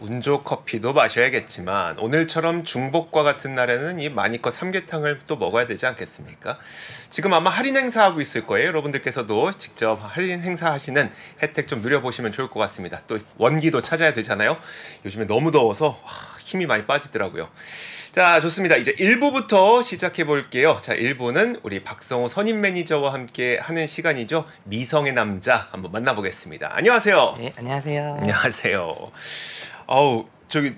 운조 커피도 마셔야겠지만 오늘처럼 중복과 같은 날에는 이 마니껏 삼계탕을 또 먹어야 되지 않겠습니까? 지금 아마 할인 행사하고 있을 거예요. 여러분들께서도 직접 할인 행사하시는 혜택 좀 누려보시면 좋을 것 같습니다. 또 원기도 찾아야 되잖아요. 요즘에 너무 더워서 힘이 많이 빠지더라고요. 자, 좋습니다. 이제 1부부터 시작해 볼게요. 자, 1부는 우리 박성호 선임 매니저와 함께 하는 시간이죠. 미성의 남자 한번 만나보겠습니다. 안녕하세요. 네, 안녕하세요. 안녕하세요. 저기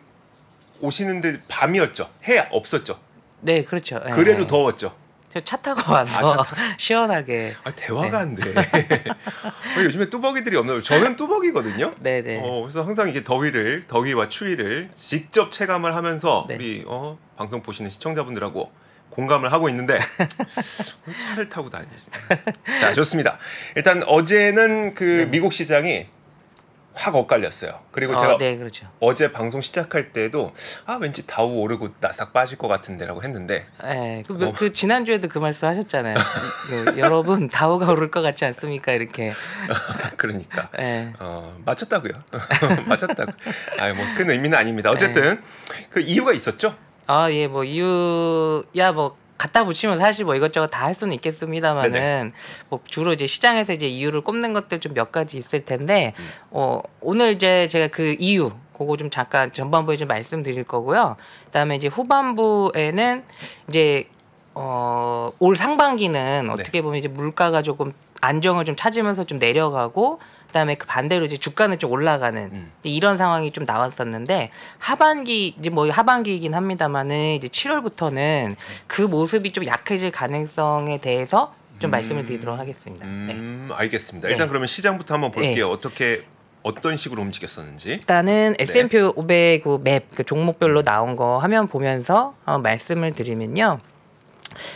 오시는데 밤이었죠? 해 없었죠? 네, 그렇죠. 네. 그래도 더웠죠? 저 차 타고 와서 시원하게. 대화가 안 돼. 요즘에 뚜벅이들이 없나요? 저는 뚜벅이거든요. 네네. 그래서 항상 이게 더위와 추위를 직접 체감을 하면서 네. 우리 방송 보시는 시청자분들하고 공감을 하고 있는데 차를 타고 다니죠. 자, 좋습니다. 일단 어제는 그 미국 시장이 확 엇갈렸어요. 그리고 제가 네, 그렇죠. 어제 방송 시작할 때도 왠지 다우 오르고 나싹 빠질 것 같은데라고 했는데 네, 그 지난주에도 그 말씀 하셨잖아요. 여러분 다우가 오를 것 같지 않습니까? 이렇게. 그러니까 네. 맞췄다고요. 맞췄다고. 큰 의미는 아닙니다. 어쨌든 그 이유가 있었죠? 예, 뭐 이유야 뭐 갖다 붙이면 사실 뭐 이것저것 다 할 수는 있겠습니다만은 뭐 주로 이제 시장에서 이제 이유를 꼽는 것들 좀 몇 가지 있을 텐데 오늘 이제 제가 그 이유 그거 좀 잠깐 전반부에 좀 말씀드릴 거고요. 그다음에 이제 후반부에는 이제 올 상반기는 어떻게 보면 이제 물가가 조금 안정을 좀 찾으면서 좀 내려가고 그다음에 그 반대로 이제 주가는 좀 올라가는 이런 상황이 좀 나왔었는데 하반기 이제 뭐 하반기이긴 합니다만은 이제 7월부터는 그 모습이 좀 약해질 가능성에 대해서 좀 말씀을 드리도록 하겠습니다. 알겠습니다. 일단 그러면 시장부터 한번 볼게요. 어떤 식으로 움직였었는지. 일단은 S&P 500 그 맵 그 종목별로 나온 거 화면 보면서 말씀을 드리면요.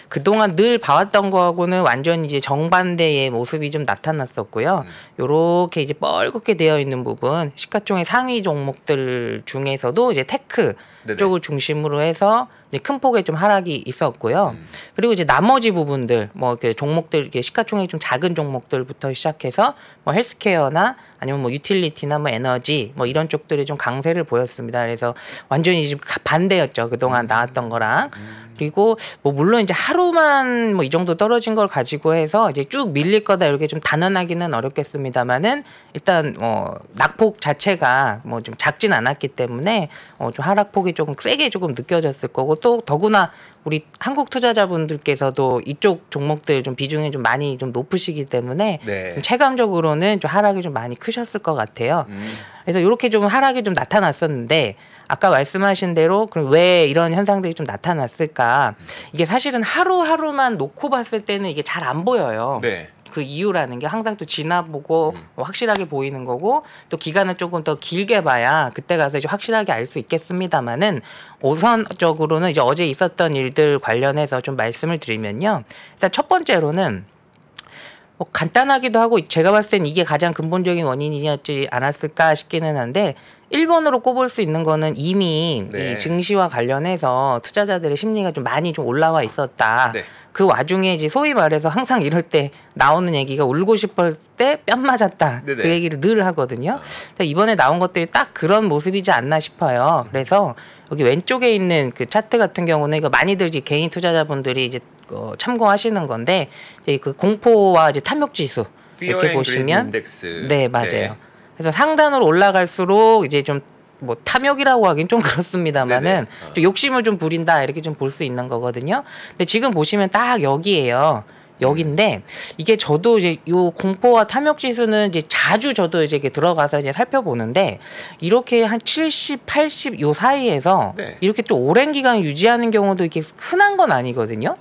그동안 늘 봐왔던 거하고는 완전 이제 정반대의 모습이 좀 나타났었고요. 요렇게 이제 뻘겋게 되어 있는 부분, 시가총액 상위 종목들 중에서도 이제 테크 쪽을 중심으로 해서 이제 큰 폭의 좀 하락이 있었고요. 그리고 이제 나머지 부분들, 뭐 그 종목들, 이게 시가총액이 좀 작은 종목들부터 시작해서 뭐 헬스케어나 아니면 뭐 유틸리티나 뭐 에너지 뭐 이런 쪽들이 좀 강세를 보였습니다. 그래서 완전히 좀 반대였죠. 그동안 나왔던 거랑. 그리고 뭐 물론 이제 하루만 뭐 이 정도 떨어진 걸 가지고 해서 이제 쭉 밀릴 거다 이렇게 좀 단언하기는 어렵겠습니다만은 일단 낙폭 자체가 뭐 좀 작진 않았기 때문에 좀 하락폭이 조금 세게 조금 느껴졌을 거고 또 더구나 우리 한국 투자자분들께서도 이쪽 종목들 좀 비중이 좀 많이 좀 높으시기 때문에 좀 체감적으로는 좀 하락이 좀 많이 크셨을 것 같아요. 그래서 이렇게 좀 하락이 좀 나타났었는데 아까 말씀하신 대로 그럼 왜 이런 현상들이 좀 나타났을까? 이게 사실은 하루하루만 놓고 봤을 때는 이게 잘 안 보여요. 그 이유라는 게 항상 또 지나보고 확실하게 보이는 거고 또 기간을 조금 더 길게 봐야 그때 가서 이제 확실하게 알 수 있겠습니다만은 우선적으로는 이제 어제 있었던 일들 관련해서 좀 말씀을 드리면요. 일단 첫 번째로는 뭐 간단하기도 하고 제가 봤을 땐 이게 가장 근본적인 원인이었지 않았을까 싶기는 한데 1번으로 꼽을 수 있는 거는 이미 이 증시와 관련해서 투자자들의 심리가 좀 많이 좀 올라와 있었다. 그 와중에 이제 소위 말해서 항상 이럴 때 나오는 얘기가 울고 싶을 때 뺨 맞았다. 그 얘기를 늘 하거든요. 이번에 나온 것들이 딱 그런 모습이지 않나 싶어요. 그래서 여기 왼쪽에 있는 그 차트 같은 경우는 이거 많이들 이제 개인 투자자분들이 이제 참고하시는 건데 이제 그 공포와 이제 탐욕 지수 이렇게 보시면 네, 맞아요. 그래서 상단으로 올라갈수록 이제 좀 뭐 탐욕이라고 하긴 좀 그렇습니다만은 좀 욕심을 좀 부린다 이렇게 좀 볼 수 있는 거거든요. 근데 지금 보시면 딱 여기에요. 여기인데 이게 저도 이제 요 공포와 탐욕 지수는 이제 자주 저도 이제 이렇게 들어가서 이제 살펴보는데 이렇게 한 70, 80 요 사이에서 이렇게 좀 오랜 기간 유지하는 경우도 이렇게 흔한 건 아니거든요.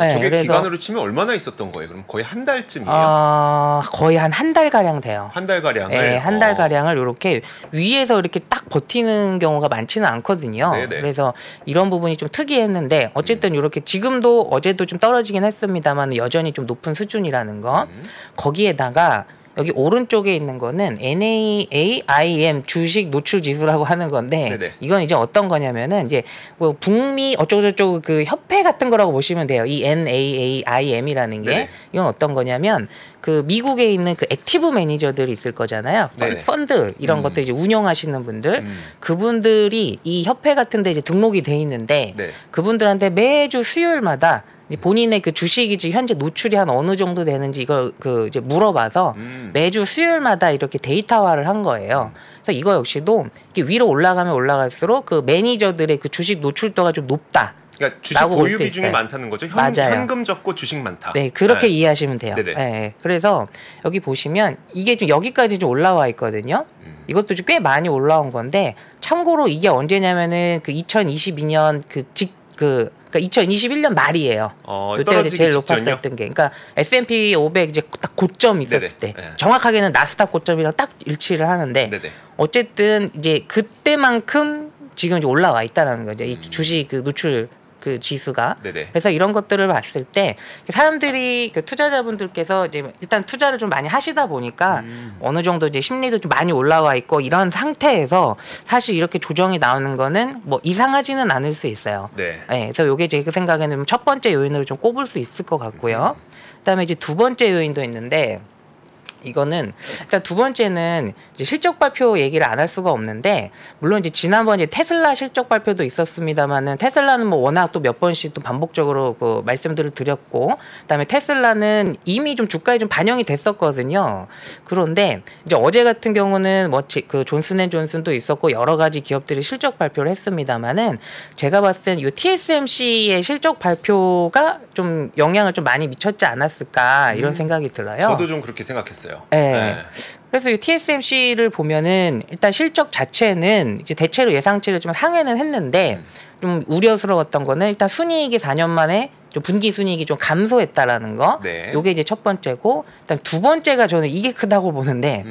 저게 그래서 기간으로 치면 얼마나 있었던 거예요? 그럼 거의 한 달쯤이에요? 거의 한 달 가량 돼요. 한 달 가량을? 네, 한 달 가량을 이렇게 위에서 이렇게 딱 버티는 경우가 많지는 않거든요. 그래서 이런 부분이 좀 특이했는데 어쨌든 이렇게 지금도 어제도 좀 떨어지긴 했습니다만 여전히 좀 높은 수준이라는 거. 거기에다가 여기 오른쪽에 있는 거는 NAAIM 주식 노출 지수라고 하는 건데 네네. 이건 이제 어떤 거냐면은 이제 뭐 북미 어쩌고저쩌고 그 협회 같은 거라고 보시면 돼요. 이 NAAIM이라는 게 네네. 이건 어떤 거냐면 그 미국에 있는 그 액티브 매니저들이 있을 거잖아요. 네. 펀드 이런 것들 이제 운영하시는 분들 그분들이 이 협회 같은데 이제 등록이 돼 있는데 네. 그분들한테 매주 수요일마다 본인의 그 주식이 지금 현재 노출이 한 어느 정도 되는지 이걸 그 이제 물어봐서 매주 수요일마다 이렇게 데이터화를 한 거예요. 그래서 이거 역시도 이렇게 위로 올라가면 올라갈수록 그 매니저들의 그 주식 노출도가 좀 높다. 그러니까 주식 보유 비중이 많다는 거죠. 맞아요. 현금 적고 주식 많다. 네, 그렇게 이해하시면 돼요. 네네. 네, 그래서 여기 보시면 이게 좀 여기까지 좀 올라와 있거든요. 이것도 좀 꽤 많이 올라온 건데 참고로 이게 언제냐면은 그 2022년 그러니까 2021년 말이에요. 이때가 제일 높았던 게, 그러니까 S&P 500 이제 딱 고점 있었을 네네. 때, 네. 정확하게는 나스닥 고점이랑 딱 일치를 하는데, 네네. 어쨌든 이제 그때만큼 지금 이제 올라와 있다라는 거죠. 이 주식 그 노출 그 지수가. 네네. 그래서 이런 것들을 봤을 때 사람들이 그 투자자분들께서 이제 일단 투자를 좀 많이 하시다 보니까 어느 정도 이제 심리도 좀 많이 올라와 있고 이런 상태에서 사실 이렇게 조정이 나오는 거는 뭐 이상하지는 않을 수 있어요. 네. 네, 그래서 요게 제 그 생각에는 첫 번째 요인으로 좀 꼽을 수 있을 것 같고요. 그다음에 이제 두 번째 요인도 있는데 이거는 일단 두 번째는 이제 실적 발표 얘기를 안 할 수가 없는데 물론 이제 지난번에 테슬라 실적 발표도 있었습니다만은 테슬라는 뭐 워낙 또 몇 번씩 또 반복적으로 그 말씀들을 드렸고 그다음에 테슬라는 이미 좀 주가에 좀 반영이 됐었거든요. 그런데 이제 어제 같은 경우는 뭐 그 존슨앤존슨도 있었고 여러 가지 기업들이 실적 발표를 했습니다만은 제가 봤을 땐 이 TSMC의 실적 발표가 좀 영향을 좀 많이 미쳤지 않았을까 이런 생각이 들어요. 저도 좀 그렇게 생각했어요. 네. 네. 그래서 이 TSMC를 보면은 일단 실적 자체는 이제 대체로 예상치를 좀 상회는 했는데 좀 우려스러웠던 거는 일단 순이익이 4년 만에 좀 분기 순이익이 좀 감소했다라는 거. 네. 요게 이제 첫 번째고, 일단 두 번째가 저는 이게 크다고 보는데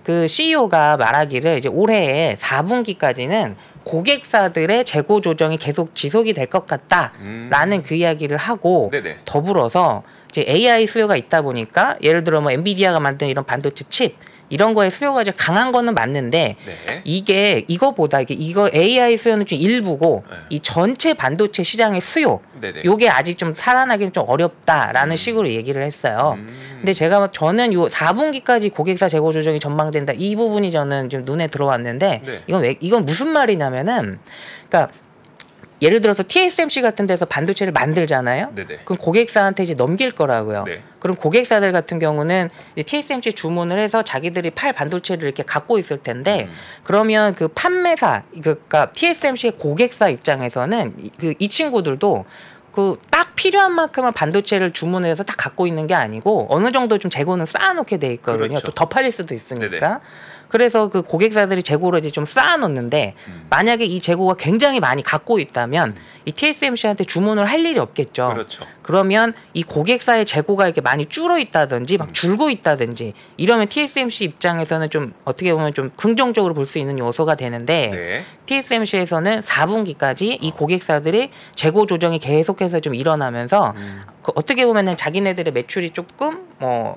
그 CEO가 말하기를 이제 올해 4분기까지는 고객사들의 재고 조정이 계속 지속이 될 것 같다라는 그 이야기를 하고 네네. 더불어서 이제 AI 수요가 있다 보니까 예를 들어 뭐 엔비디아가 만든 이런 반도체 칩 이런 거에 수요가 이제 강한 거는 맞는데 네. 이거 AI 수요는 좀 일부고 네. 이 전체 반도체 시장의 수요 네네. 요게 아직 좀 살아나기는 좀 어렵다라는 식으로 얘기를 했어요. 근데 저는 요 4분기까지 고객사 재고 조정이 전망된다 이 부분이 저는 좀 눈에 들어왔는데 네. 이건 무슨 말이냐면은 그러니까 예를 들어서 TSMC 같은 데서 반도체를 만들잖아요. 네네. 그럼 고객사한테 이제 넘길 거라고요. 네. 그럼 고객사들 같은 경우는 이제 TSMC 주문을 해서 자기들이 팔 반도체를 이렇게 갖고 있을 텐데 그러면 그 판매사 그러니까 TSMC의 고객사 입장에서는 이 친구들도 그 딱 필요한 만큼은 반도체를 주문해서 딱 갖고 있는 게 아니고 어느 정도 좀 재고는 쌓아놓게 돼 있거든요. 그렇죠. 또 더 팔릴 수도 있으니까. 네네. 그래서 그 고객사들이 재고를 이제 좀 쌓아놓는데 만약에 이 재고가 굉장히 많이 갖고 있다면 이 TSMC한테 주문을 할 일이 없겠죠. 그렇죠. 그러면 이 고객사의 재고가 이렇게 많이 줄어 있다든지 막 줄고 있다든지 이러면 TSMC 입장에서는 좀 어떻게 보면 좀 긍정적으로 볼 수 있는 요소가 되는데 네. TSMC에서는 4분기까지 이 고객사들의 재고 조정이 계속해서 좀 일어나면서 어떻게 보면은 자기네들의 매출이 조금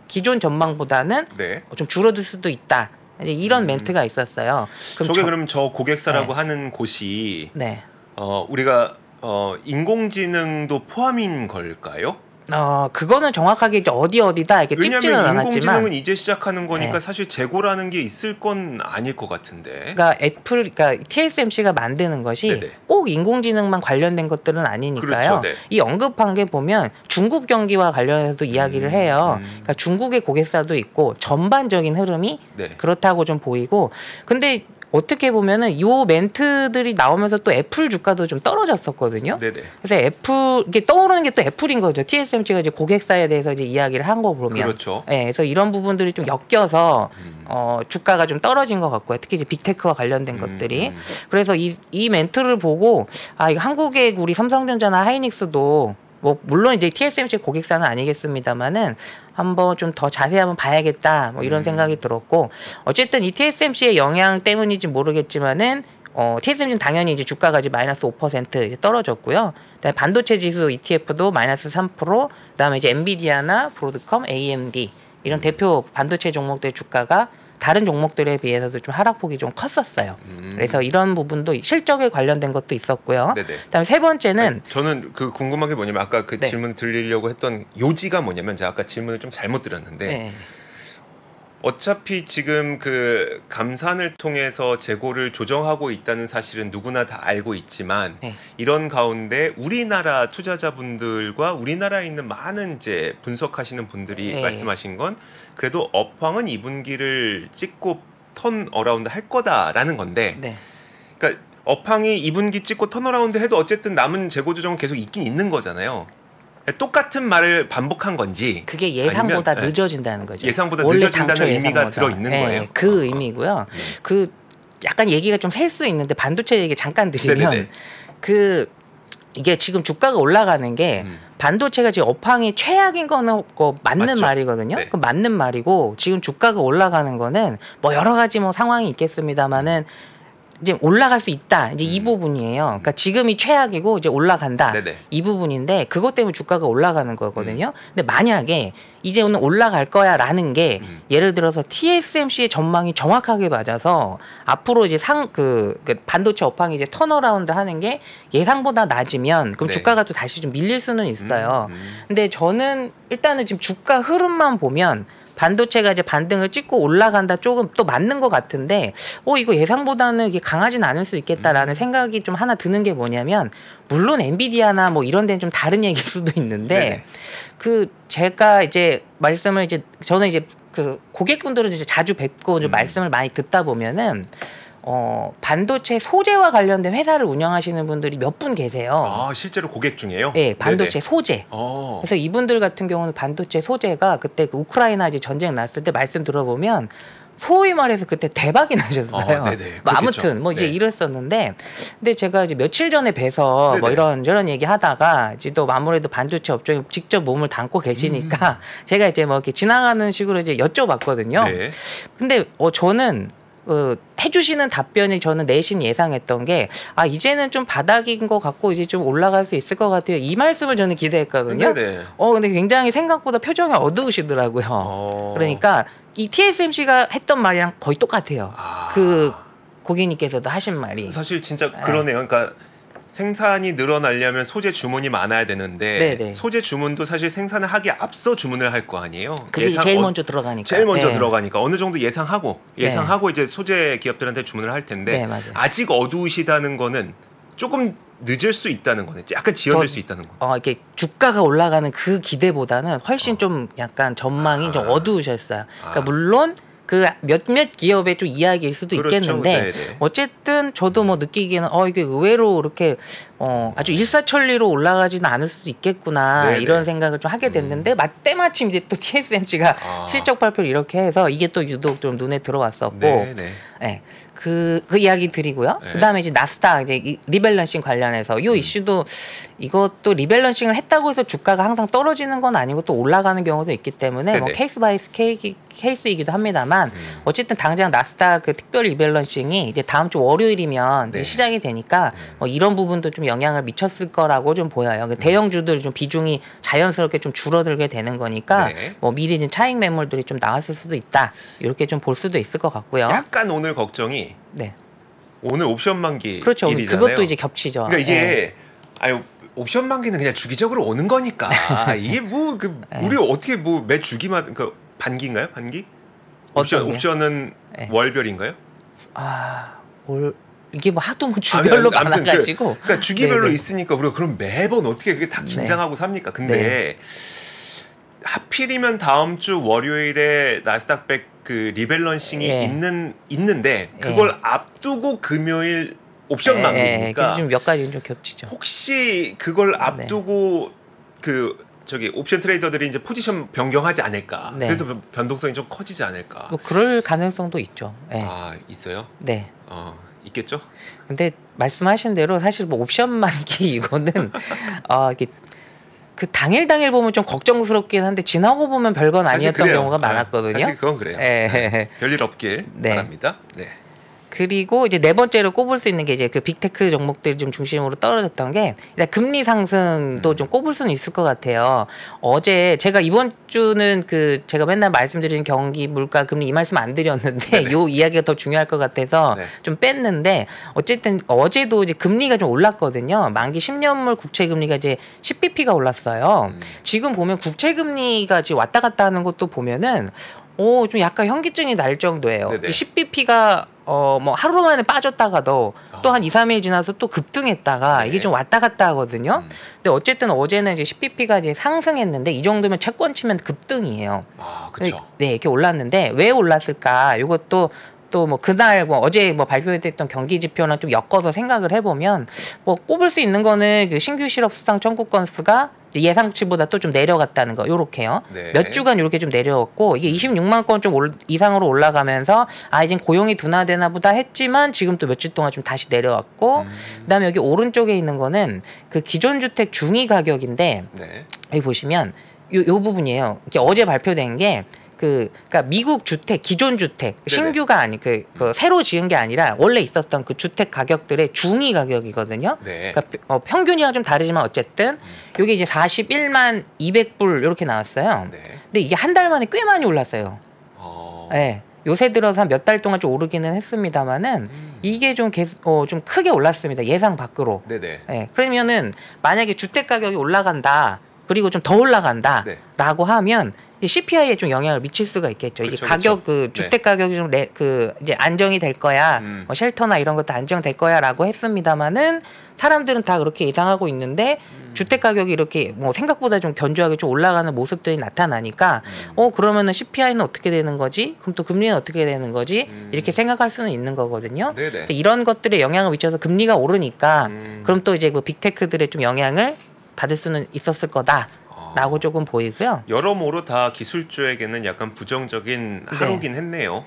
기존 전망보다는 네. 좀 줄어들 수도 있다. 이제 이런 멘트가 있었어요. 그럼 저 고객사라고 하는 곳이 네. 우리가 인공지능도 포함인 걸까요? 그거는 정확하게 이제 어디다 이렇게 찍지는 왜냐하면 않았지만 인공지능은 이제 시작하는 거니까 네. 사실 재고라는 게 있을 건 아닐 것 같은데. 그러니까 TSMC가 만드는 것이 네네. 꼭 인공지능만 관련된 것들은 아니니까요. 그렇죠, 네. 이 언급한 게 보면 중국 경기와 관련해서도 이야기를 해요. 그러니까 중국의 고객사도 있고 전반적인 흐름이 네. 그렇다고 좀 보이고 근데 어떻게 보면은 요 멘트들이 나오면서 또 애플 주가도 좀 떨어졌었거든요. 네네. 그래서 이게 떠오르는 게 또 애플인 거죠. TSMC가 이제 고객사에 대해서 이제 이야기를 한 거 보면. 그렇죠. 네, 그래서 이런 부분들이 좀 엮여서 주가가 좀 떨어진 것 같고요. 특히 이제 빅테크와 관련된 것들이. 그래서 이 멘트를 보고 이거 한국의 우리 삼성전자나 하이닉스도 뭐 물론 이제 TSMC 고객사는 아니겠습니다만은 한번 좀 더 자세히 한번 봐야겠다 뭐 이런 생각이 들었고 어쨌든 이 TSMC의 영향 때문인지 모르겠지만은 TSMC는 당연히 이제 주가가 이제 마이너스 5% 이제 떨어졌고요. 그다음에 반도체 지수 ETF도 마이너스 3%, 그다음에 이제 엔비디아나 브로드컴, AMD 이런 대표 반도체 종목들 주가가 다른 종목들에 비해서도 좀 하락폭이 좀 컸었어요. 그래서 이런 부분도 실적에 관련된 것도 있었고요. 네네. 그다음에 세 번째는 아니, 저는 그 궁금한 게 뭐냐면 아까 그 네. 질문 드리려고 했던 요지가 뭐냐면 제가 아까 질문을 좀 잘못 드렸는데 네. 어차피 지금 그 감산을 통해서 재고를 조정하고 있다는 사실은 누구나 다 알고 있지만 네. 이런 가운데 우리나라 투자자분들과 우리나라에 있는 많은 이제 분석하시는 분들이 네. 말씀하신 건 그래도 업황은 2분기를 찍고 턴 어라운드 할 거다라는 건데 네. 그러니까 업황이 2분기 찍고 턴어라운드 해도 어쨌든 남은 재고 조정은 계속 있긴 있는 거잖아요. 똑같은 말을 반복한 건지 그게 예상보다 아니면, 늦어진다는 거죠. 예상보다 원래 늦어진다는 당초 의미가 예상보다. 들어 있는 네, 거예요. 그 의미고요. 그 약간 얘기가 좀 셀 수 있는데 반도체 얘기 잠깐 드리면 네네네. 그 이게 지금 주가가 올라가는 게 반도체가 지금 업황이 최악인 거는 맞는 맞죠. 말이거든요. 네. 그 맞는 말이고 지금 주가가 올라가는 거는 뭐 여러 가지 뭐 상황이 있겠습니다만은 이제 올라갈 수 있다. 이제 이 부분이에요. 그러니까 지금이 최악이고 이제 올라간다. 네네. 이 부분인데 그것 때문에 주가가 올라가는 거거든요. 근데 만약에 이제 오늘 올라갈 거야라는 게 예를 들어서 TSMC의 전망이 정확하게 맞아서 앞으로 이제 그 반도체 업황이 이제 턴어라운드 하는 게 예상보다 낮으면 그럼 네. 주가가 또 다시 좀 밀릴 수는 있어요. 근데 저는 일단은 지금 주가 흐름만 보면 반도체가 이제 반등을 찍고 올라간다 조금 또 맞는 것 같은데 이거 예상보다는 이게 강하진 않을 수 있겠다라는 생각이 좀 하나 드는 게 뭐냐면 물론 엔비디아나 뭐 이런 데는 좀 다른 얘기일 수도 있는데 네네. 그 제가 이제 말씀을 이제 저는 이제 그 고객분들은 이제 자주 뵙고 좀 말씀을 많이 듣다 보면은 반도체 소재와 관련된 회사를 운영하시는 분들이 몇 분 계세요. 아 실제로 고객 중에요? 네, 반도체 네네. 소재. 그래서 이분들 같은 경우는 반도체 소재가 그때 그 우크라이나 이제 전쟁 났을 때 말씀 들어보면 소위 말해서 그때 대박이 나셨어요. 네네, 뭐 그렇겠죠. 아무튼 뭐 이제 네. 이랬었는데, 근데 제가 이제 며칠 전에 뵈서 뭐 네네. 이런 얘기 하다가 이제 또 아무래도 반도체 업종에 직접 몸을 담고 계시니까 제가 이제 뭐 이렇게 지나가는 식으로 이제 여쭤봤거든요. 네. 근데 저는 해주시는 답변이 저는 내심 예상했던 게 이제는 좀 바닥인 것 같고 이제 좀 올라갈 수 있을 것 같아요. 이 말씀을 저는 기대했거든요. 네네. 근데 굉장히 생각보다 표정이 어두우시더라고요. 그러니까 이 TSMC가 했던 말이랑 거의 똑같아요. 그 고객님께서도 하신 말이. 사실 진짜 그러네요. 그러니까 생산이 늘어나려면 소재 주문이 많아야 되는데 네네. 소재 주문도 사실 생산을 하기 앞서 주문을 할 거 아니에요. 그게 제일 먼저 들어가니까. 제일 먼저 네. 들어가니까 어느 정도 예상하고 이제 소재 기업들한테 주문을 할 텐데 네, 맞아요. 아직 어두우시다는 거는 조금 늦을 수 있다는 거네. 약간 지연될 수 있다는 거. 이렇게 주가가 올라가는 그 기대보다는 훨씬 좀 약간 전망이 좀 어두우셨어요. 그러니까 물론 그 몇몇 기업의 좀 이야기일 수도 그렇죠. 있겠는데 네네. 어쨌든 저도 뭐 느끼기에는 이게 의외로 이렇게 아주 일사천리로 올라가지는 않을 수도 있겠구나 네네. 이런 생각을 좀 하게 됐는데 때마침 이제 또 TSMC가 실적 발표를 이렇게 해서 이게 또 유독 좀 눈에 들어왔었고 네네. 네. 그 이야기 드리고요. 네. 그다음에 이제 나스닥 이제 리밸런싱 관련해서 이 이슈도 이것도 리밸런싱을 했다고 해서 주가가 항상 떨어지는 건 아니고 또 올라가는 경우도 있기 때문에 뭐 네네. 케이스 바이 케이스이기도 합니다만 어쨌든 당장 나스닥 그 특별 리밸런싱이 이제 다음 주 월요일이면 네. 이제 시작이 되니까 뭐 이런 부분도 좀 영향을 미쳤을 거라고 좀 보여요. 그 대형주들 좀 비중이 자연스럽게 좀 줄어들게 되는 거니까 네. 뭐 미리 좀 차익 매물들이 좀 나왔을 수도 있다. 이렇게 좀 볼 수도 있을 것 같고요. 약간 오늘 걱정이 네. 오늘 옵션 만기 그렇죠. 일이잖아요. 그것도 이제 겹치죠. 그러니까 이게 네. 아유 옵션 만기는 그냥 주기적으로 오는 거니까 이게 뭐 그 우리 어떻게 뭐 매 주기만 그 반기인가요? 반기? 어떤 게? 옵션은 네. 월별인가요? 이게 뭐 하도 뭐 주별로 아무튼 많아가지고 그러니까 주기별로 네네. 있으니까 우리가 그럼 매번 어떻게 그게 다 긴장하고 삽니까? 근데 하필이면 다음 주 월요일에 나스닥 100 그 리밸런싱이 예. 있는데 그걸 앞두고 금요일 옵션 만기니까 좀 몇 가지 좀 겹치죠. 혹시 그걸 앞두고 그 저기 옵션 트레이더들이 이제 포지션 변경하지 않을까? 네. 그래서 변동성이 좀 커지지 않을까? 뭐 그럴 가능성도 있죠. 네. 있어요? 네. 있겠죠? 근데 말씀하신 대로 사실 뭐 옵션 만기 이거는 이게 그 당일 보면 좀 걱정스럽긴 한데 지나고 보면 별건 아니었던 그래요. 경우가 많았거든요. 사실 그건 그래요. 네. 별일 없길 네. 바랍니다. 네. 그리고 이제 네 번째로 꼽을 수 있는 게 이제 그 빅테크 종목들 좀 중심으로 떨어졌던 게 일단 금리 상승도 좀 꼽을 수는 있을 것 같아요. 어제 제가 이번 주는 그 제가 맨날 말씀드리는 경기, 물가, 금리 이 말씀 안 드렸는데 네네. 요 이야기가 더 중요할 것 같아서 네. 좀 뺐는데 어쨌든 어제도 이제 금리가 좀 올랐거든요. 만기 10년물 국채 금리가 이제 10bp가 올랐어요. 지금 보면 국채 금리가 지금 왔다 갔다 하는 것도 보면은 좀 약간 현기증이 날 정도예요. 네네. 10bp가 뭐 하루 만에 빠졌다가도 또 한 2, 3일 지나서 또 급등했다가 네. 이게 좀 왔다 갔다 하거든요. 근데 어쨌든 어제는 이제 10bp가 이제 상승했는데 이 정도면 채권 치면 급등이에요. 아, 그렇죠. 네, 이렇게 올랐는데 왜 올랐을까? 이것도 또 뭐 그날 뭐 어제 뭐 발표됐던 경기 지표랑 좀 엮어서 생각을 해보면 뭐 꼽을 수 있는 거는 그 신규 실업 수당 청구 건수가 예상치보다 또 좀 내려갔다는 거 요렇게요. 네. 몇 주간 이렇게 좀 내려왔고 이게 26만 건 좀 이상으로 올라가면서 이젠 고용이 둔화되나 보다 했지만 지금 또 몇 주 동안 좀 다시 내려왔고 그다음에 여기 오른쪽에 있는 거는 그 기존 주택 중위 가격인데 네. 여기 보시면 요 부분이에요. 이게 어제 발표된 게 그러니까 미국 주택 기존 주택 신규가 아니 그 새로 지은 게 아니라 원래 있었던 그 주택 가격들의 중위 가격이거든요. 네. 그러니까 평균이랑 좀 다르지만 어쨌든 요게 이제 41만 200불 이렇게 나왔어요. 네. 근데 이게 한 달 만에 꽤 많이 올랐어요. 네. 요새 들어서 한 몇 달 동안 좀 오르기는 했습니다만은 이게 좀 계속 좀 크게 올랐습니다. 예상 밖으로. 네네. 네. 그러면은 만약에 주택 가격이 올라간다. 그리고 좀 더 올라간다라고 하면 CPI에 좀 영향을 미칠 수가 있겠죠. 그렇죠, 이제 가격 그렇죠. 주택 가격이 좀 이제 안정이 될 거야. 뭐 쉘터나 이런 것도 안정될 거야라고 했습니다마는 사람들은 다 그렇게 예상하고 있는데 주택 가격이 이렇게 뭐 생각보다 좀 견조하게 좀 올라가는 모습들이 나타나니까 그러면은 CPI는 어떻게 되는 거지? 그럼 또 금리는 어떻게 되는 거지? 이렇게 생각할 수는 있는 거거든요. 네네. 이런 것들에 영향을 미쳐서 금리가 오르니까 그럼 또 이제 뭐 빅테크들의 좀 영향을 받을 수는 있었을 거다라고 조금 보이고요. 여러모로 다 기술주에게는 약간 부정적인 하루긴 했네요.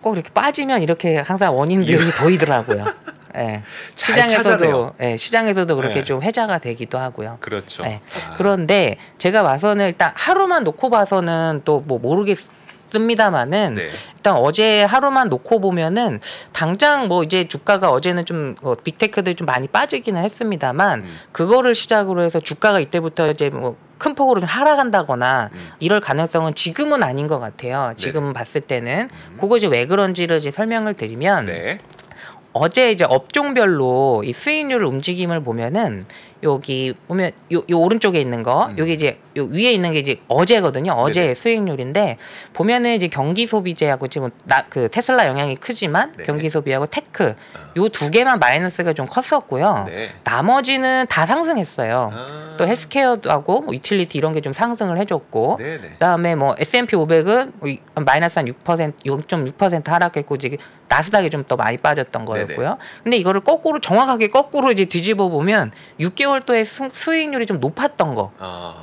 꼭 이렇게 빠지면 이렇게 항상 원인들이 보이더라고요. 네. 잘 찾아내요. 시장에서도 그렇게 네. 좀 회자가 되기도 하고요. 그렇죠. 네. 그런데 제가 봐서는 일단 하루만 놓고 봐서는 또 뭐 모르겠습니다만은 네. 일단 어제 하루만 놓고 보면은 당장 뭐 이제 주가가 어제는 좀 빅테크들 좀 많이 빠지기는 했습니다만 그거를 시작으로 해서 주가가 이때부터 이제 뭐 큰 폭으로 좀 하락한다거나 이럴 가능성은 지금은 아닌 것 같아요. 지금 봤을 때는 그거 이제 왜 그런지를 이제 설명을 드리면 네. 어제 이제 업종별로 이 수익률 움직임을 보면은 여기 보면 요 오른쪽에 있는 거 여기 이제 요 위에 있는 게 이제 어제거든요. 어제 네네. 수익률인데 보면은 이제 경기 소비재하고 지금 그 테슬라 영향이 크지만 네. 경기 소비하고 테크 요 두 개만 마이너스가 좀 컸었고요. 네. 나머지는 다 상승했어요. 또 헬스케어하고 뭐 유틸리티 이런 게 좀 상승을 해줬고 네네. 그다음에 뭐 S&P 500은 마이너스 한 6%, 6.6% 하락했고 지금 나스닥이 좀 더 많이 빠졌던 거였고요. 근데 이거를 정확하게 거꾸로 이제 뒤집어 보면 6개월 동안 수익률이 좀 높았던 거.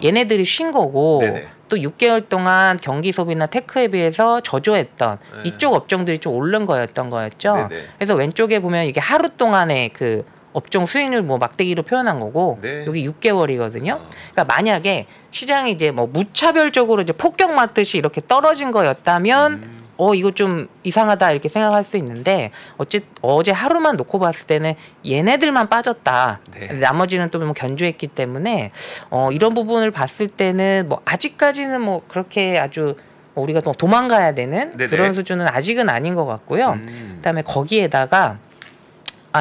얘네들이 쉰 거고 네네. 또 6개월 동안 경기 소비나 테크에 비해서 저조했던 네. 이쪽 업종들이 좀 오른 거였던 거였죠. 네네. 그래서 왼쪽에 보면 이게 하루 동안의 그 업종 수익률 뭐 막대기로 표현한 거고 네. 여기 6개월이거든요. 그러니까 만약에 시장이 이제 뭐 무차별적으로 이제 폭격 맞듯이 이렇게 떨어진 거였다면 이거 좀 이상하다 이렇게 생각할 수 있는데 어제 하루만 놓고 봤을 때는 얘네들만 빠졌다. 네. 나머지는 또 뭐 견조했기 때문에 이런 부분을 봤을 때는 뭐 아직까지는 뭐 그렇게 아주 우리가 또 도망가야 되는 네네. 그런 수준은 아직은 아닌 것 같고요. 그다음에 거기에다가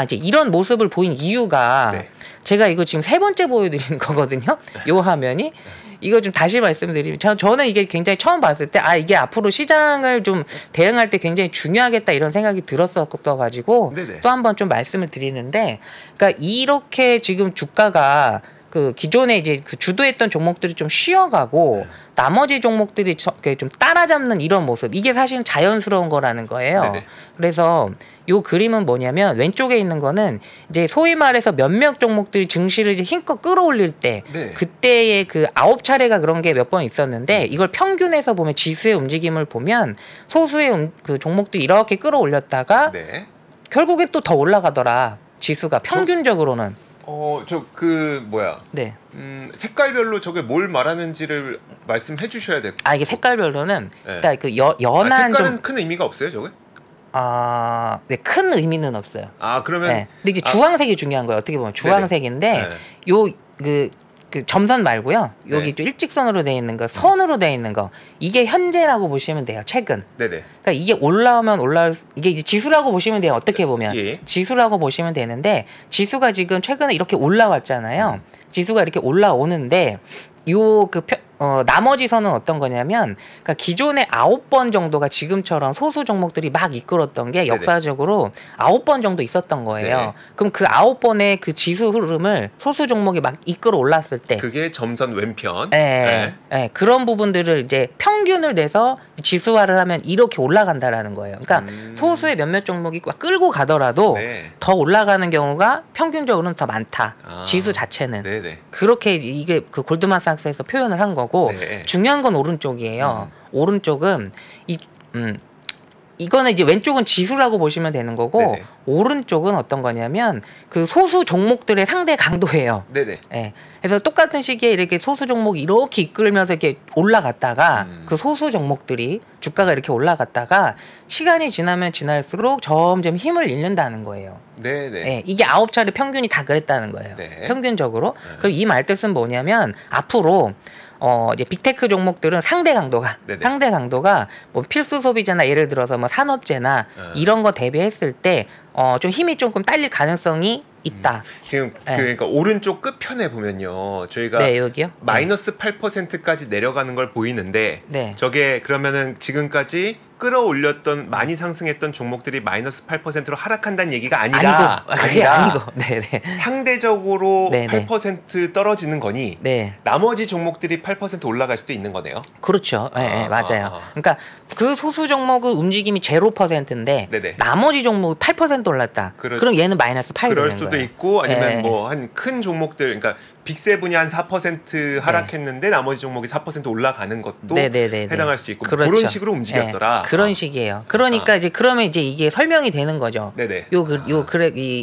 이제 이런 모습을 보인 이유가 네. 제가 이거 지금 세 번째 보여드리는 거거든요. 요 화면이. 이거 좀 다시 말씀드리면 저는 이게 굉장히 처음 봤을 때 이게 앞으로 시장을 좀 대응할 때 굉장히 중요하겠다 이런 생각이 들었었어가지고 네네. 또 한 번 좀 말씀을 드리는데 그러니까 이렇게 지금 주가가 그 기존에 이제 그 주도했던 종목들이 좀 쉬어가고 나머지 종목들이 좀 따라잡는 이런 모습 이게 사실은 자연스러운 거라는 거예요. 네네. 그래서 요 그림은 뭐냐면 왼쪽에 있는 거는 이제 소위 말해서 몇몇 종목들이 증시를 이제 힘껏 끌어올릴 때 네. 그때의 그 9차례가 그런 게 몇 번 있었는데 이걸 평균해서 보면 지수의 움직임을 보면 소수의 그 종목들이 이렇게 끌어올렸다가 네. 결국에 또 더 올라가더라. 지수가 평균적으로는. 네. 색깔별로 저게 뭘 말하는지를 말씀해 주셔야 될 것 같아요. 이게 색깔별로는 네. 일단 그 연한 색깔은 좀 큰 의미가 없어요, 저게? 네, 큰 의미는 없어요. 그러면 네. 근데 이제 주황색이 중요한 거예요. 어떻게 보면 주황색인데 네네. 요 그 점선 말고요. 여기 네. 좀 일직선으로 돼 있는 거, 선으로 돼 있는 거. 이게 현재라고 보시면 돼요. 최근. 네네. 그러니까 이게 올라오면 이게 이제 지수라고 보시면 돼요. 어떻게 보면 예. 지수라고 보시면 되는데 지수가 지금 최근에 이렇게 올라왔잖아요. 지수가 이렇게 올라오는데 나머지 선은 어떤 거냐면, 그러니까 기존에 9번 정도가 지금처럼 소수 종목들이 막 이끌었던 게 역사적으로 9번 정도 있었던 거예요. 네. 그럼 그 9번의 그 지수 흐름을 소수 종목이 막 이끌어 올랐을 때, 그게 점선 왼편. 네. 그런 부분들을 이제 평균을 내서 지수화를 하면 이렇게 올라간다라는 거예요. 그러니까 소수의 몇몇 종목이 막 끌고 가더라도 네. 더 올라가는 경우가 평균적으로는 더 많다. 아. 지수 자체는. 네네. 그렇게 이게 그 골드만삭스에서 표현을 한 거고, 네. 중요한 건 오른쪽이에요. 오른쪽은 이거는 이제 왼쪽은 지수라고 보시면 되는 거고, 네네. 오른쪽은 어떤 거냐면 그 소수 종목들의 상대 강도예요. 네네. 예. 그래서 똑같은 시기에 이렇게 소수 종목이 이렇게 이끌면서 이렇게 올라갔다가 그 소수 종목들이 주가가 이렇게 올라갔다가 시간이 지나면 지날수록 점점 힘을 잃는다는 거예요. 네네. 예, 이게 9차례 평균이 다 그랬다는 거예요. 네. 평균적으로. 그럼 이 말뜻은 뭐냐면 앞으로 이제 빅테크 종목들은 상대 강도가 네네. 뭐 필수 소비재나 예를 들어서 뭐 산업재나 이런 거 대비했을 때 좀 힘이 조금 딸릴 가능성이 있다. 지금 네. 그러니까 오른쪽 끝편에 보면요, 저희가 네, 여기요. 마이너스 8%까지 내려가는 걸 보이는데, 네. 저게 그러면은 지금까지 끌어올렸던 많이 상승했던 종목들이 마이너스 8%로 하락한다는 얘기가 아니라 그게 아니고. 네네. 상대적으로 네네. 8% 떨어지는 거니 네. 나머지 종목들이 8% 올라갈 수도 있는 거네요. 그렇죠. 네, 맞아요. 그러니까 그 소수 종목은 움직임이 0%인데 네네. 나머지 종목이 8% 올랐다. 그럼 얘는 마이너스 8 그럴 되는 수도 거예요. 있고, 아니면 네. 뭐 한 큰 종목들, 그러니까 빅세븐이 한 4% 하락했는데 나머지 종목이 4% 올라가는 것도 네네네네. 해당할 수 있고, 그렇죠. 그런 식으로 움직였더라. 네, 그런 식이에요. 그러니까 이제 그러면 이제 이게 설명이 되는 거죠. 네네.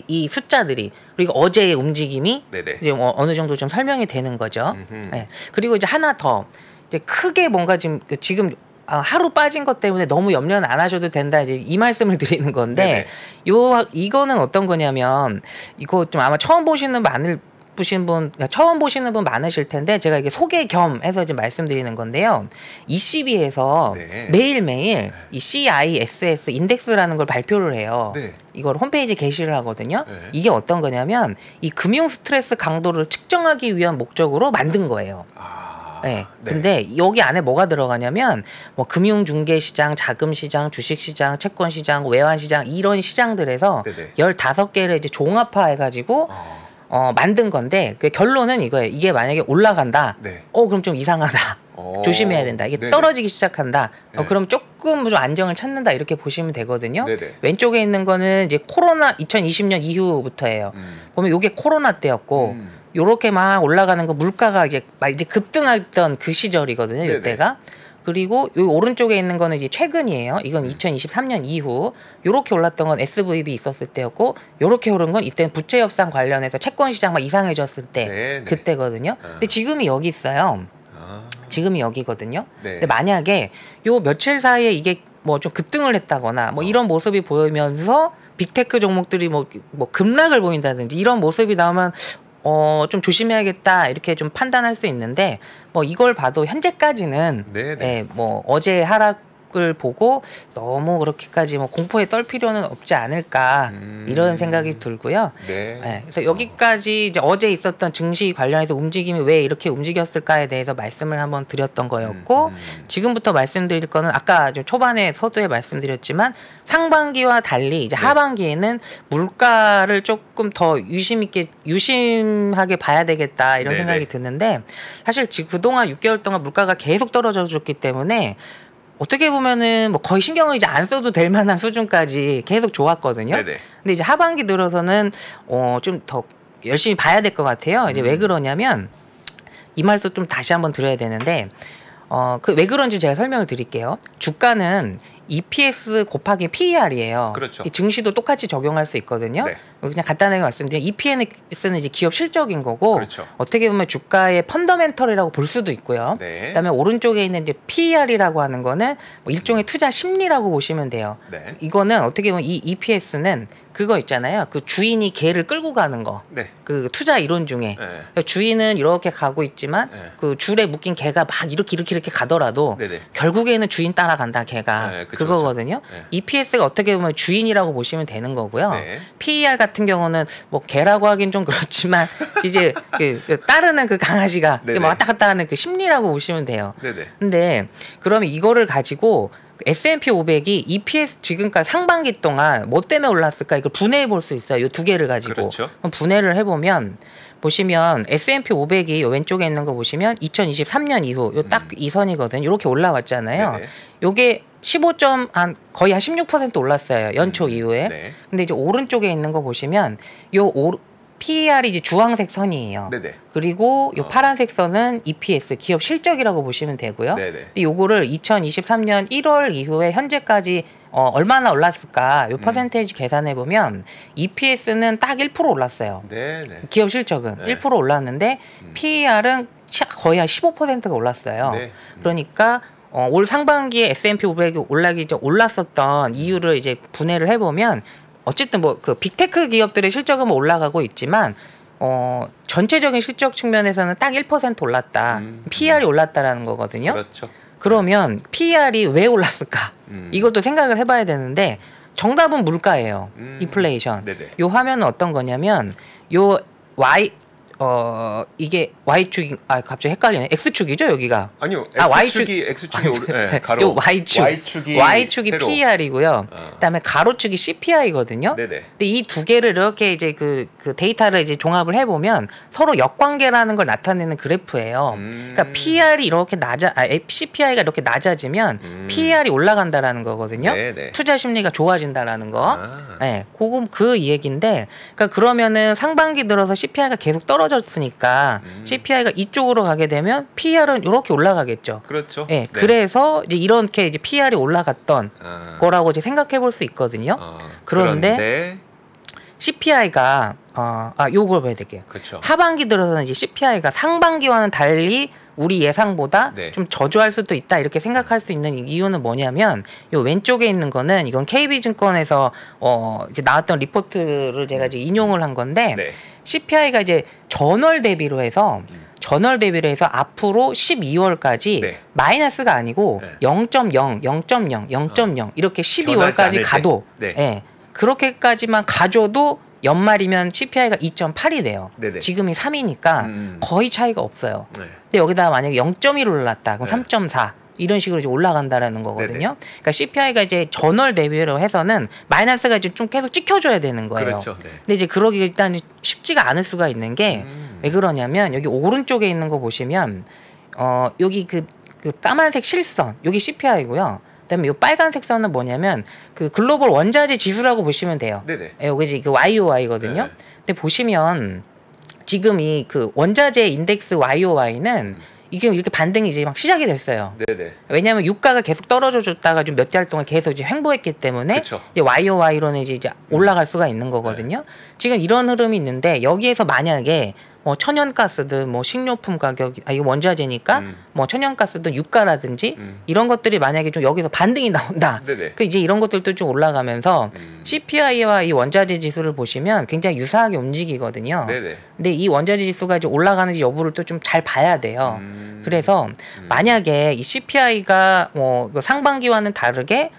이 숫자들이, 그리고 어제의 움직임이 네네. 이제 어느 정도 좀 설명이 되는 거죠. 음흠. 네. 그리고 이제 하나 더 이제 크게 뭔가 지금 하루 빠진 것 때문에 너무 염려는 안 하셔도 된다, 이제 이 말씀을 드리는 건데, 이거는 어떤 거냐면, 이거 좀 아마 처음 보시는 분 많으실 텐데, 제가 이게 소개 겸 해서 이제 말씀드리는 건데요. ECB에서 네. 매일매일 이 CISS 인덱스라는 걸 발표를 해요. 네. 이걸 홈페이지에 게시를 하거든요. 네. 이게 어떤 거냐면, 이 금융 스트레스 강도를 측정하기 위한 목적으로 만든 거예요. 네. 근데 여기 안에 뭐가 들어가냐면, 뭐 금융중개시장, 자금시장, 주식시장, 채권시장, 외환시장, 이런 시장들에서 네네. 15개를 이제 종합화해가지고 만든 건데, 그 결론은 이거예요. 이게 만약에 올라간다. 네. 그럼 좀 이상하다. 조심해야 된다. 이게 네네. 떨어지기 시작한다. 네. 그럼 조금 좀 안정을 찾는다, 이렇게 보시면 되거든요. 네네. 왼쪽에 있는 거는 이제 코로나 2020년 이후부터예요. 보면 이게 코로나 때였고, 요렇게 막 올라가는 거, 물가가 이제 급등했던 그 시절이거든요. 네네. 이때가. 그리고 요 오른쪽에 있는 거는 이제 최근이에요. 이건 2023년 이후. 요렇게 올랐던 건 SVB 있었을 때였고, 요렇게 오른 건 이때는 부채 협상 관련해서 채권 시장 막 이상해졌을 때, 네네. 그때거든요. 근데 지금이 여기 있어요. 지금이 여기거든요. 네. 근데 만약에 요 며칠 사이에 이게 뭐 좀 급등을 했다거나 뭐 이런 모습이 보이면서 빅테크 종목들이 뭐 급락을 보인다든지 이런 모습이 나오면 좀 조심해야겠다, 이렇게 좀 판단할 수 있는데, 뭐 이걸 봐도 현재까지는 네네. 뭐 어제 하락을 보고 너무 그렇게까지 뭐 공포에 떨 필요는 없지 않을까, 이런 생각이 들고요. 네. 그래서 여기까지 이제 어제 있었던 증시 관련해서 움직임이 왜 이렇게 움직였을까에 대해서 말씀을 한번 드렸던 거였고, 지금부터 말씀드릴 거는 아까 좀 초반에 서두에 말씀드렸지만, 상반기와 달리 이제 하반기에는 물가를 조금 더 유심하게 봐야 되겠다, 이런 네네. 생각이 드는데, 사실 지금 그동안 6개월 동안 물가가 계속 떨어져 줬기 때문에 어떻게 보면은 뭐 거의 신경을 이제 안 써도 될 만한 수준까지 계속 좋았거든요. 네네. 근데 이제 하반기 들어서는 좀 더 열심히 봐야 될 것 같아요. 이제 왜 그러냐면, 이 말씀 좀 다시 한번 드려야 되는데, 왜 그런지 제가 설명을 드릴게요. 주가는 EPS 곱하기 PER이에요. 그렇죠. 이 증시도 똑같이 적용할 수 있거든요. 네. 그냥 간단하게 말씀드리면 EPS는 이제 기업 실적인 거고 그렇죠. 어떻게 보면 주가의 펀더멘털이라고 볼 수도 있고요. 네. 그다음에 오른쪽에 있는 이제 PER이라고 하는 거는 뭐 일종의 투자 심리라고 보시면 돼요. 네. 이거는 어떻게 보면 이 EPS는 그거 있잖아요. 그 주인이 개를 끌고 가는 거. 네. 그 투자 이론 중에 네. 주인은 이렇게 가고 있지만 네. 그 줄에 묶인 개가 막 이렇게 가더라도 네네. 결국에는 주인 따라간다 개가. 네, 그쵸, 그거거든요. 그쵸. 네. EPS가 어떻게 보면 주인이라고 보시면 되는 거고요. 네. PER 같은 경우는 뭐 개라고 하긴 좀 그렇지만 이제 그 따르는 그 강아지가 네네. 막 왔다 갔다 하는 그 심리라고 보시면 돼요. 네네. 근데 그러면 이거를 가지고 S&P 500이 EPS 지금까지 상반기 동안 뭐 때문에 올랐을까 이걸 분해해 볼 수 있어요. 이 두 개를 가지고. 그렇죠. 그럼 분해를 해보면 보시면 S&P 500이 요 왼쪽에 있는 거 보시면 2023년 이후 요 딱 이 선이거든요. 이렇게 올라왔잖아요. 네네. 요게 15점 한 거의 한 16% 올랐어요. 연초 이후에. 네. 근데 이제 오른쪽에 있는 거 보시면 요 PER이 이제 주황색 선이에요. 네네. 그리고 요 파란색 선은 EPS 기업 실적이라고 보시면 되고요. 네네. 근데 요거를 2023년 1월 이후에 현재까지 얼마나 올랐을까 요 퍼센테이지 계산해 보면 EPS는 딱 1% 올랐어요. 네네. 기업 실적은 네. 1% 올랐는데 PER은 거의 한 15%가 올랐어요. 네. 그러니까 올 상반기에 S&P 500이 올랐었던 이유를 이제 분해를 해보면 어쨌든 뭐 그 빅테크 기업들의 실적은 뭐 올라가고 있지만 전체적인 실적 측면에서는 딱 1% 올랐다. PER이 올랐다라는 거거든요. 그렇죠. 그러면 PER이 왜 올랐을까? 이걸 또 생각을 해봐야 되는데 정답은 물가예요. 인플레이션. 네네. 요 화면은 어떤 거냐면 요 이게 Y축이 갑자기 헷갈리네. X축이죠, 여기가. 아니요. Y축. X축이 네, 가로. 요 Y축이 세로. PER이고요. 그다음에 가로축이 CPI거든요. 네네. 근데 이 두 개를 이렇게 이제 그 데이터를 이제 종합을 해 보면 서로 역관계라는 걸 나타내는 그래프예요. 그러니까 PER이 이렇게 CPI가 이렇게 낮아지면 PER이 올라간다라는 거거든요. 네네. 투자 심리가 좋아진다라는 거. 아. 네, 그거 그 얘기인데, 그러니까 그러면은 상반기 들어서 CPI가 계속 떨어졌으니까 CPI가 이쪽으로 가게 되면 PER은 이렇게 올라가겠죠. 그렇죠. 네, 그래서 이제 이렇게 이제 PER이 올라갔던 거라고 이제 생각해 볼 수 있거든요. 그런데 CPI가 요걸 봐야 될게요. 그렇죠. 하반기 들어서는 이제 CPI가 상반기와는 달리 우리 예상보다 네. 좀 저조할 수도 있다 이렇게 생각할 수 있는 이유는 뭐냐면 요 왼쪽에 있는 거는 이건 KB증권에서 이제 나왔던 리포트를 제가 이제 인용을 한 건데 네. CPI가 이제 전월 대비로 해서 앞으로 12월까지 네. 마이너스가 아니고 네. 0.0 이렇게 변하지 12월까지 않을 가도 때. 네. 예, 그렇게까지만 가져도 연말이면 CPI가 2.8이 돼요. 네네. 지금이 3이니까 거의 차이가 없어요. 네. 근데 여기다가 만약에 0.1 올랐다. 그럼 네. 3.4. 이런 식으로 이제 올라간다라는 거거든요. 네네. 그러니까 CPI가 이제 전월 대비로 해서는 마이너스가 이제 좀 계속 찍혀줘야 되는 거예요. 그렇죠. 네. 근데 이제 그러기 일단 쉽지가 않을 수가 있는 게 왜 그러냐면 여기 오른쪽에 있는 거 보시면 여기 그 까만색 실선 여기 CPI고요. 그다음에 이 빨간색 선은 뭐냐면 그 글로벌 원자재 지수라고 보시면 돼요. 네네. 예, 여기 이제 그 YOY거든요. 네. 근데 보시면 지금 이 그 원자재 인덱스 YOY는 이게 이렇게 반등이 이제 막 시작이 됐어요. 네네. 왜냐하면 유가가 계속 떨어져줬다가 좀 몇 달 동안 계속 이제 횡보했기 때문에 그쵸. 이제 YOY로는 이제 올라갈 수가 있는 거거든요. 지금 이런 흐름이 있는데 여기에서 만약에 뭐 천연가스든 뭐 식료품 가격이 이거 원자재니까 뭐 천연가스든 유가라든지 이런 것들이 만약에 좀 여기서 반등이 나온다. 네네. 그 이제 이런 것들도 좀 올라가면서 CPI와 이 원자재 지수를 보시면 굉장히 유사하게 움직이거든요. 네네. 근데 이 원자재 지수가 이제 올라가는지 여부를 또 좀 잘 봐야 돼요. 그래서 만약에 이 CPI가 뭐 상반기와는 다르게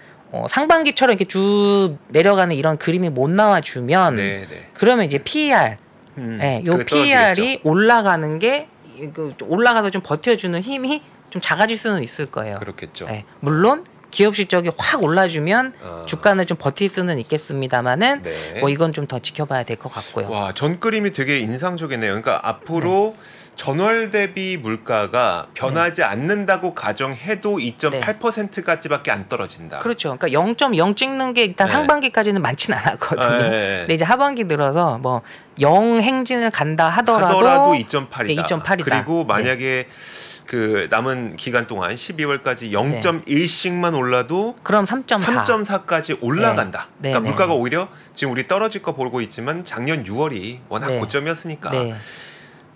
상반기처럼 이렇게 쭉 내려가는 이런 그림이 못 나와주면 네네. 그러면 이제 PER 네, 요 PER이 올라가는 게 올라가서 좀 버텨주는 힘이 좀 작아질 수는 있을 거예요. 그렇겠죠. 네, 물론 기업 실적이 확 올라주면 주가는 좀 버틸 수는 있겠습니다만은 네. 뭐 이건 좀 더 지켜봐야 될 것 같고요. 와, 전 그림이 되게 인상적이네요. 그러니까 앞으로 전월 대비 물가가 변하지 않는다고 가정해도 2.8%까지밖에 안 떨어진다. 그렇죠. 그러니까 0.0 찍는 게 일단 네. 상반기까지는 많지는 않았거든요. 네. 근데 이제 하반기 들어서 뭐 영 행진을 간다 하더라도 2.8이다. 네, 2.8이다. 그리고 만약에 그 남은 기간 동안 12월까지 0.1씩만 올라도 그럼 3.4. 3.4까지 올라간다. 네. 그러니까 네. 물가가 오히려 지금 우리 떨어질 거 보고 있지만 작년 6월이 워낙 네. 고점이었으니까 네.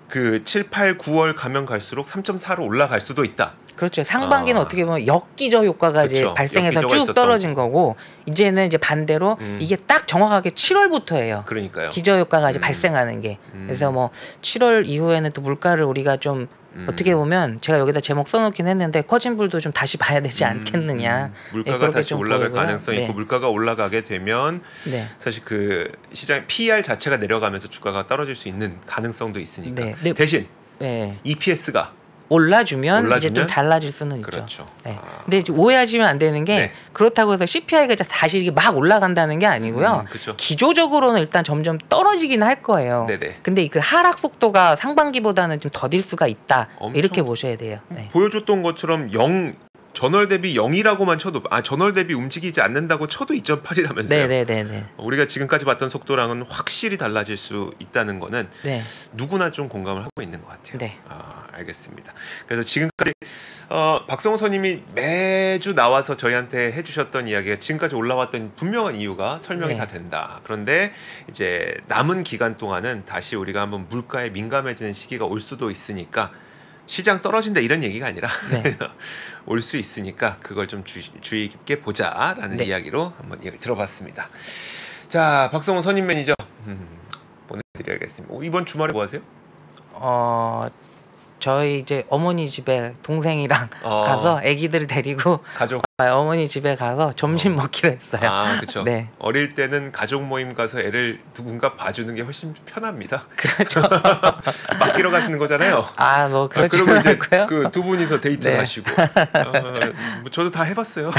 그 7, 8, 9월 가면 갈수록 3.4로 올라갈 수도 있다. 그렇죠. 상반기는 어떻게 보면 역기저 효과가 이제 그렇죠. 발생해서 역기저가 쭉 있었던 떨어진 거고 이제는 이제 반대로 이게 딱 정확하게 7월부터예요. 그러니까요. 기저 효과가 이제 발생하는 게. 그래서 뭐 7월 이후에는 또 물가를 우리가 좀 어떻게 보면 제가 여기다 제목 써놓긴 했는데 커진 불도 좀 다시 봐야 되지 않겠느냐. 물가가 그렇게 다시 좀 올라갈 보이고요. 가능성이 네. 있고 물가가 올라가게 되면 네. 사실 그 시장 PER 자체가 내려가면서 주가가 떨어질 수 있는 가능성도 있으니까 네. 네. 대신 네. EPS가 올라주면 이제 좀 달라질 수는 있죠. 그렇죠. 네. 근데 이제 오해하시면 안 되는 게 네. 그렇다고 해서 CPI가 다시 이게 막 올라간다는 게 아니고요. 그렇죠. 기조적으로는 일단 점점 떨어지긴 할 거예요. 네네. 근데 그 하락 속도가 상반기보다는 좀 더딜 수가 있다. 엄청 이렇게 보셔야 돼요. 네. 보여줬던 것처럼 전월 대비 0이라고만 쳐도 전월 대비 움직이지 않는다고 쳐도 2.8이라면서요. 네네네네. 우리가 지금까지 봤던 속도랑은 확실히 달라질 수 있다는 거는 네. 누구나 좀 공감을 하고 있는 것 같아요. 네. 알겠습니다. 그래서 지금까지 박성호 선임이 매주 나와서 저희한테 해주셨던 이야기가 지금까지 올라왔던 분명한 이유가 설명이 네. 다 된다. 그런데 이제 남은 기간 동안은 다시 우리가 한번 물가에 민감해지는 시기가 올 수도 있으니까 시장 떨어진다 이런 얘기가 아니라 네. 올 수 있으니까 그걸 좀 주의 깊게 보자라는 네. 이야기로 한번 이야기 들어봤습니다. 자, 박성호 선임 매니저 보내드려야겠습니다. 이번 주말에 뭐 하세요? 저희 이제 어머니 집에 동생이랑 가서 아기들 데리고 가족. 어머니 집에 가서 점심 먹기로 했어요. 그렇죠. 네. 어릴 때는 가족 모임 가서 애를 누군가 봐주는 게 훨씬 편합니다. 그렇죠. 맡기러 가시는 거잖아요. 뭐 그렇지 그리고 이제 않고요. 그 두 분이서 데이트 네. 하시고. 뭐 저도 다 해봤어요.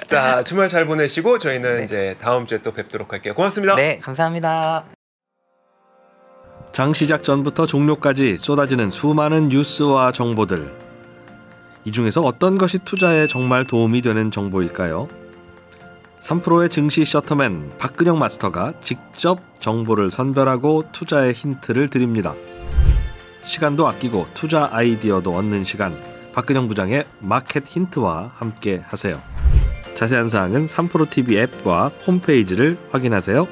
자, 주말 잘 보내시고 저희는 네. 이제 다음 주에 또 뵙도록 할게요. 고맙습니다. 네, 감사합니다. 장 시작 전부터 종료까지 쏟아지는 수많은 뉴스와 정보들. 이 중에서 어떤 것이 투자에 정말 도움이 되는 정보일까요? 3프로의 증시 셔터맨 박근영 마스터가 직접 정보를 선별하고 투자의 힌트를 드립니다. 시간도 아끼고 투자 아이디어도 얻는 시간, 박근영 부장의 마켓 힌트와 함께 하세요. 자세한 사항은 3프로 TV 앱과 홈페이지를 확인하세요.